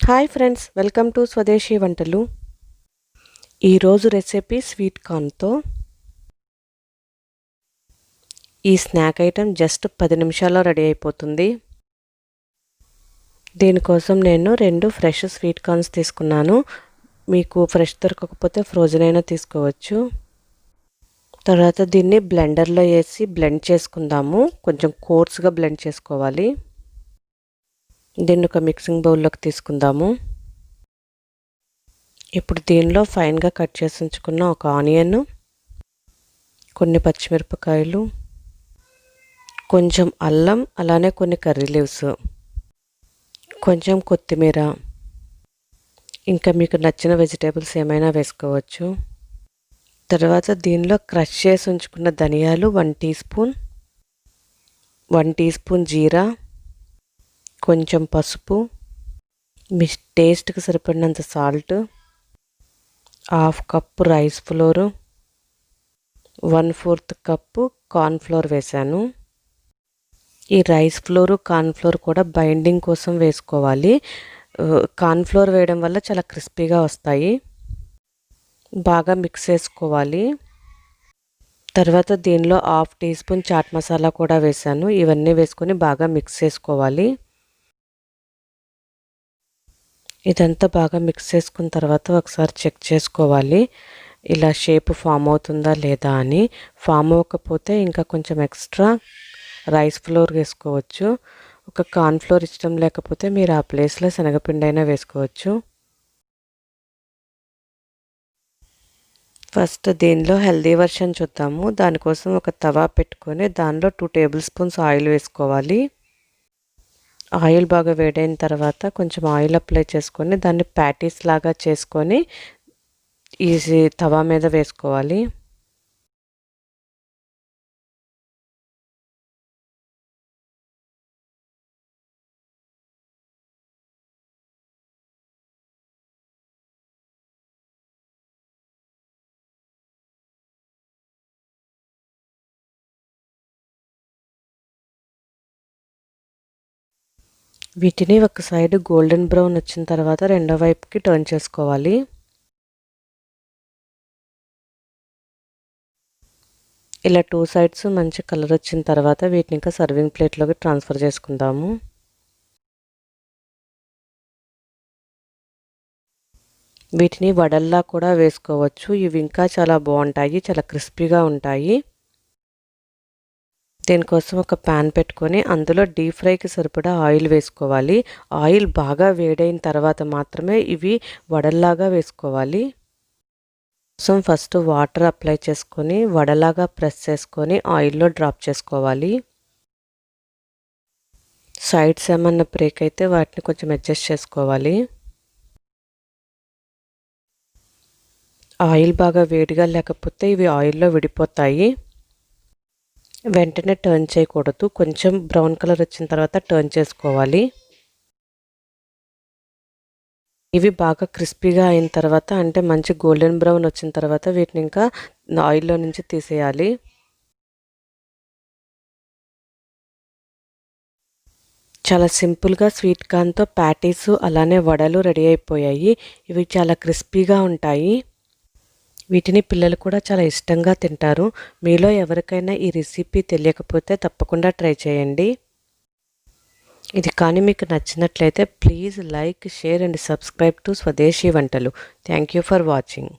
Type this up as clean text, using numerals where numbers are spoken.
Hi friends, welcome to స్వదేశీ వంటలు. ఈరోజు రెసిపీ స్వీట్ కార్న్తో. ఈ స్నాక్ ఐటెం జస్ట్ 10 నిమిషాల్లో రెడీ అయిపోతుంది. దీనికోసం నేను 2 ఫ్రెష్ స్వీట్ కార్న్స్ తీసుకున్నాను. మీకు ఫ్రెష్ దొరకకపోతే ఫ్రోజన్ అయినా తీసుకోవచ్చు. తర్వాత దీన్ని బ్లెండర్లో వేసి బ్లెండ్ చేసుకుందాము. కొంచెం కోర్స్గా బ్లెండ్ చేసుకోవాలి. దీన్ని ఒక మిక్సింగ్ బౌల్లోకి తీసుకుందాము. ఇప్పుడు దీనిలో ఫైన్గా కట్ చేసి ఉంచుకున్న ఒక ఆనియన్, కొన్ని పచ్చిమిరపకాయలు, కొంచెం అల్లం, అలానే కొన్ని కర్రీ లీవ్స్, కొంచెం కొత్తిమీర, ఇంకా మీకు నచ్చిన వెజిటేబుల్స్ ఏమైనా వేసుకోవచ్చు. తర్వాత దీనిలో క్రష్ చేసి ఉంచుకున్న ధనియాలు 1 టీ స్పూన్, 1 టీ స్పూన్ జీరా, కొంచెం పసుపు, మీ టేస్ట్కి సరిపడినంత salt, 1/2 cup rice floor, 1/4 cup cornflour వేసాను. ఈ రైస్ ఫ్లోరు కార్న్ఫ్లోర్ కూడా బైండింగ్ కోసం వేసుకోవాలి. కార్న్ఫ్లోర్ వేయడం వల్ల చాలా క్రిస్పీగా వస్తాయి. బాగా మిక్స్ చేసుకోవాలి. తర్వాత దీనిలో 1/2 టీ స్పూన్ చాట్ మసాలా కూడా వేసాను. ఇవన్నీ వేసుకొని బాగా మిక్స్ చేసుకోవాలి. ఇదంతా బాగా మిక్స్ చేసుకున్న తర్వాత ఒకసారి చెక్ చేసుకోవాలి, ఇలా షేప్ ఫామ్ అవుతుందా లేదా అని. ఫామ్ అవ్వకపోతే ఇంకా కొంచెం ఎక్స్ట్రా రైస్ ఫ్లోర్ వేసుకోవచ్చు. ఒక కార్న్ఫ్లోర్ ఇష్టం లేకపోతే మీరు ఆ ప్లేస్లో శనగపిండి అయినా వేసుకోవచ్చు. ఫస్ట్ దీనిలో హెల్దీ వర్షన్ చూద్దాము. దానికోసం ఒక తవా పెట్టుకొని దానిలో 2 టేబుల్ స్పూన్స్ ఆయిల్ వేసుకోవాలి. ఆయిల్ బాగా వేడైన తర్వాత కొంచెం ఆయిల్ అప్లై చేసుకొని దాన్ని ప్యాటీస్ లాగా చేసుకొని ఈజీ తవా మీద వేసుకోవాలి. వీటిని ఒక సైడ్ గోల్డెన్ బ్రౌన్ వచ్చిన తర్వాత రెండో వైపుకి టర్న్ చేసుకోవాలి. ఇలా 2 సైడ్స్ మంచి కలర్ వచ్చిన తర్వాత వీటిని ఇంకా సర్వింగ్ ప్లేట్లోకి ట్రాన్స్ఫర్ చేసుకుందాము. వీటిని వడల్లా కూడా వేసుకోవచ్చు. ఇవి ఇంకా చాలా బాగుంటాయి, చాలా క్రిస్పీగా ఉంటాయి. దీనికోసం ఒక ప్యాన్ పెట్టుకొని అందులో డీప్ ఫ్రైకి సరిపడా ఆయిల్ వేసుకోవాలి. ఆయిల్ బాగా వేడైన తర్వాత మాత్రమే ఇవి వడల్లాగా వేసుకోవాలి. కోసం ఫస్ట్ వాటర్ అప్లై చేసుకొని వడలాగా ప్రెస్ చేసుకొని ఆయిల్లో డ్రాప్ చేసుకోవాలి. సైడ్స్ ఏమన్నా బ్రేక్ అయితే వాటిని కొంచెం అడ్జస్ట్ చేసుకోవాలి. ఆయిల్ బాగా వేడిగా లేకపోతే ఇవి ఆయిల్లో విడిపోతాయి. వెంటనే టర్న్ చేయకూడదు. కొంచెం బ్రౌన్ కలర్ వచ్చిన తర్వాత టర్న్ చేసుకోవాలి. ఇవి బాగా క్రిస్పీగా అయిన తర్వాత, అంటే మంచి గోల్డెన్ బ్రౌన్ వచ్చిన తర్వాత వీటిని ఇంకా ఆయిల్లో నుంచి తీసేయాలి. చాలా సింపుల్గా స్వీట్ కార్న్తో ప్యాటీస్ అలానే వడలు రెడీ అయిపోయాయి. ఇవి చాలా క్రిస్పీగా ఉంటాయి. వీటిని పిల్లలు కూడా చాలా ఇష్టంగా తింటారు. మీలో ఎవరికైనా ఈ రెసిపీ తెలియకపోతే తప్పకుండా ట్రై చేయండి. ఇది కానీ మీకు నచ్చినట్లయితే please like, share and subscribe to స్వదేశీ వంటలు. Thank you for watching.